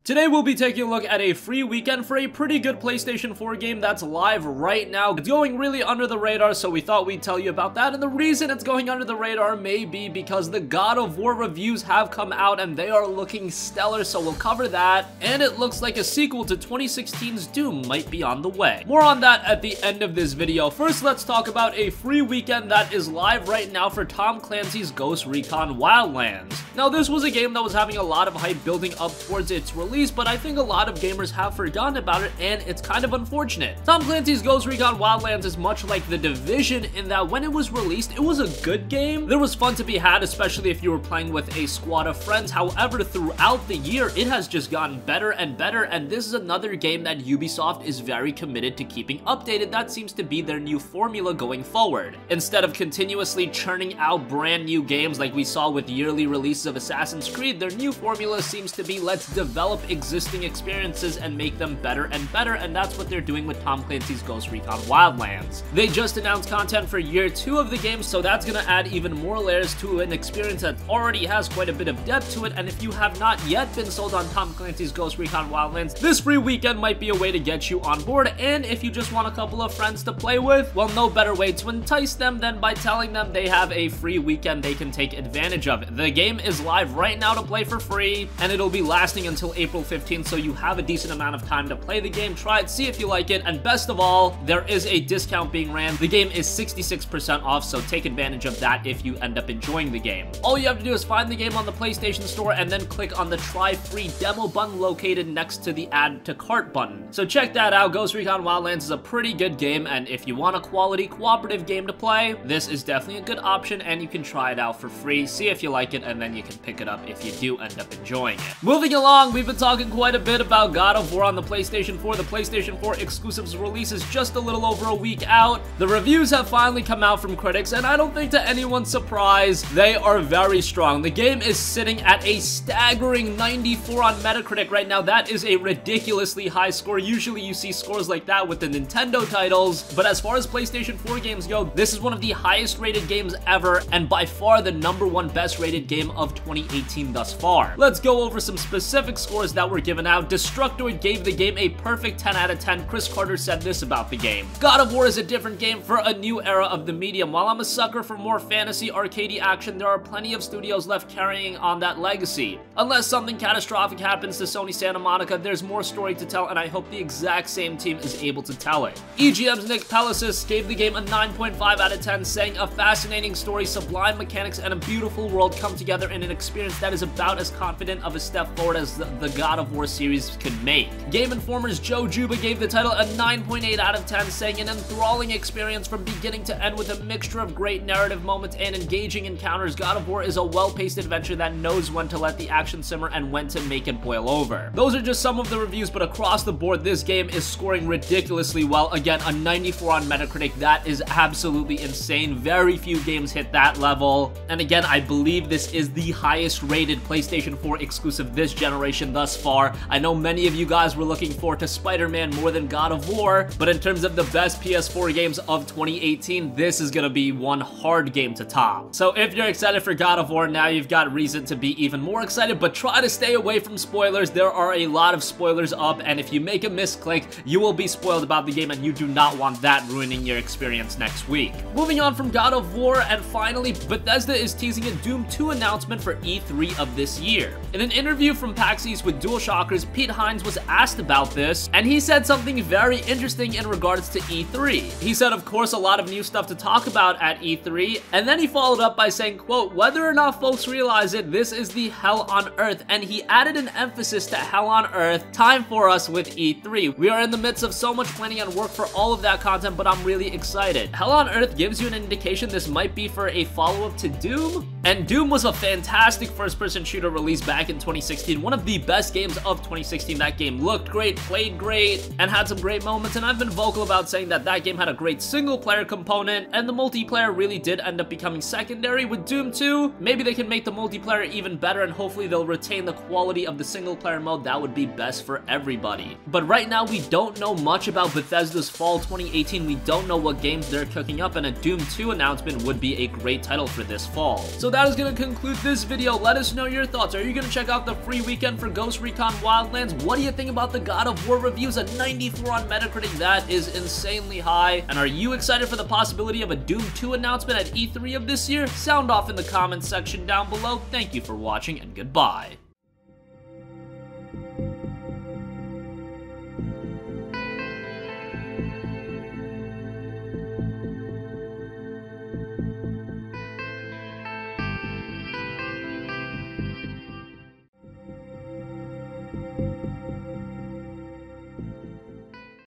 Today we'll be taking a look at a free weekend for a pretty good PlayStation 4 game that's live right now. It's going really under the radar, so we thought we'd tell you about that. And the reason it's going under the radar may be because the God of War reviews have come out and they are looking stellar, so we'll cover that. And it looks like a sequel to 2016's Doom might be on the way. More on that at the end of this video. First, let's talk about a free weekend that is live right now for Tom Clancy's Ghost Recon Wildlands. Now, this was a game that was having a lot of hype building up towards its release, but I think a lot of gamers have forgotten about it, and it's kind of unfortunate. Tom Clancy's Ghost Recon Wildlands is much like The Division in that when it was released, it was a good game. There was fun to be had, especially if you were playing with a squad of friends. However, throughout the year, it has just gotten better and better, and this is another game that Ubisoft is very committed to keeping updated. That seems to be their new formula going forward. Instead of continuously churning out brand new games like we saw with yearly releases of Assassin's Creed, their new formula seems to be let's develop existing experiences and make them better and better, and that's what they're doing with Tom Clancy's Ghost Recon Wildlands. They just announced content for year 2 of the game, so that's gonna add even more layers to an experience that already has quite a bit of depth to it, and if you have not yet been sold on Tom Clancy's Ghost Recon Wildlands, this free weekend might be a way to get you on board. And if you just want a couple of friends to play with, well, no better way to entice them than by telling them they have a free weekend they can take advantage of. The game is live right now to play for free, and it'll be lasting until April 15th, so you have a decent amount of time to play the game, try it, see if you like it, and best of all, there is a discount being ran. The game is 66% off, so take advantage of that if you end up enjoying the game. All you have to do is find the game on the PlayStation Store and then click on the Try Free Demo button located next to the Add to Cart button. So check that out. Ghost Recon Wildlands is a pretty good game, and if you want a quality cooperative game to play, this is definitely a good option, and you can try it out for free, see if you like it, and then you can pick it up if you do end up enjoying it. Moving along, we've been talking quite a bit about God of War on the PlayStation 4. The PlayStation 4 exclusives release is just a little over a week out. The reviews have finally come out from critics, and I don't think to anyone's surprise, they are very strong. The game is sitting at a staggering 94 on Metacritic right now. That is a ridiculously high score. Usually you see scores like that with the Nintendo titles, but as far as PlayStation 4 games go, this is one of the highest rated games ever, and by far the #1 best rated game of 2018 thus far. Let's go over some specific scores that were given out. Destructoid gave the game a perfect 10 out of 10. Chris Carter said this about the game: God of War is a different game for a new era of the medium. While I'm a sucker for more fantasy arcadey action, there are plenty of studios left carrying on that legacy. Unless something catastrophic happens to Sony Santa Monica, there's more story to tell, and I hope the exact same team is able to tell it. EGM's Nick Pelisis gave the game a 9.5 out of 10, saying a fascinating story, sublime mechanics, and a beautiful world come together in an experience that is about as confident of a step forward as the God of War series could make. Game Informer's Joe Juba gave the title a 9.8 out of 10, saying an enthralling experience from beginning to end with a mixture of great narrative moments and engaging encounters. God of War is a well-paced adventure that knows when to let the action simmer and when to make it boil over. Those are just some of the reviews, but across the board, this game is scoring ridiculously well. Again, a 94 on Metacritic. That is absolutely insane. Very few games hit that level. And again, I believe this is the highest rated PlayStation 4 exclusive this generation thus far. I know many of you guys were looking forward to Spider-Man more than God of War, but in terms of the best PS4 games of 2018, this is gonna be one hard game to top. So if you're excited for God of War, now you've got reason to be even more excited, but try to stay away from spoilers. There are a lot of spoilers up, and if you make a misclick, you will be spoiled about the game, and you do not want that ruining your experience next week. Moving on from God of War, and finally, Bethesda is teasing a Doom 2 announcement for E3 of this year. In an interview from PAX East with DualShockers, Pete Hines was asked about this, and he said something very interesting in regards to E3. He said, of course, a lot of new stuff to talk about at E3, and then he followed up by saying, quote, whether or not folks realize it, this is the hell on earth, and he added an emphasis to hell on earth. Time for us with E3. We are in the midst of so much planning and work for all of that content, but I'm really excited. Hell on Earth gives you an indication this might be for a follow-up to Doom, and Doom was a fantastic first-person shooter released back in 2016, one of the best games of 2016. That game looked great, played great, and had some great moments, and I've been vocal about saying that that game had a great single-player component, and the multiplayer really did end up becoming secondary. With Doom 2, maybe they can make the multiplayer even better, and hopefully they'll retain the quality of the single-player mode. That would be best for everybody. But right now, we don't know much about Bethesda's fall 2018. We don't know what games they're cooking up, and a Doom 2 announcement would be a great title for this fall. So that is going to conclude this video. Let us know your thoughts. Are you going to check out the free weekend for Ghost Ghost Recon Wildlands? What do you think about the God of War reviews? A 94 on Metacritic, that is insanely high. And are you excited for the possibility of a Doom 2 announcement at E3 of this year? Sound off in the comments section down below. Thank you for watching and goodbye.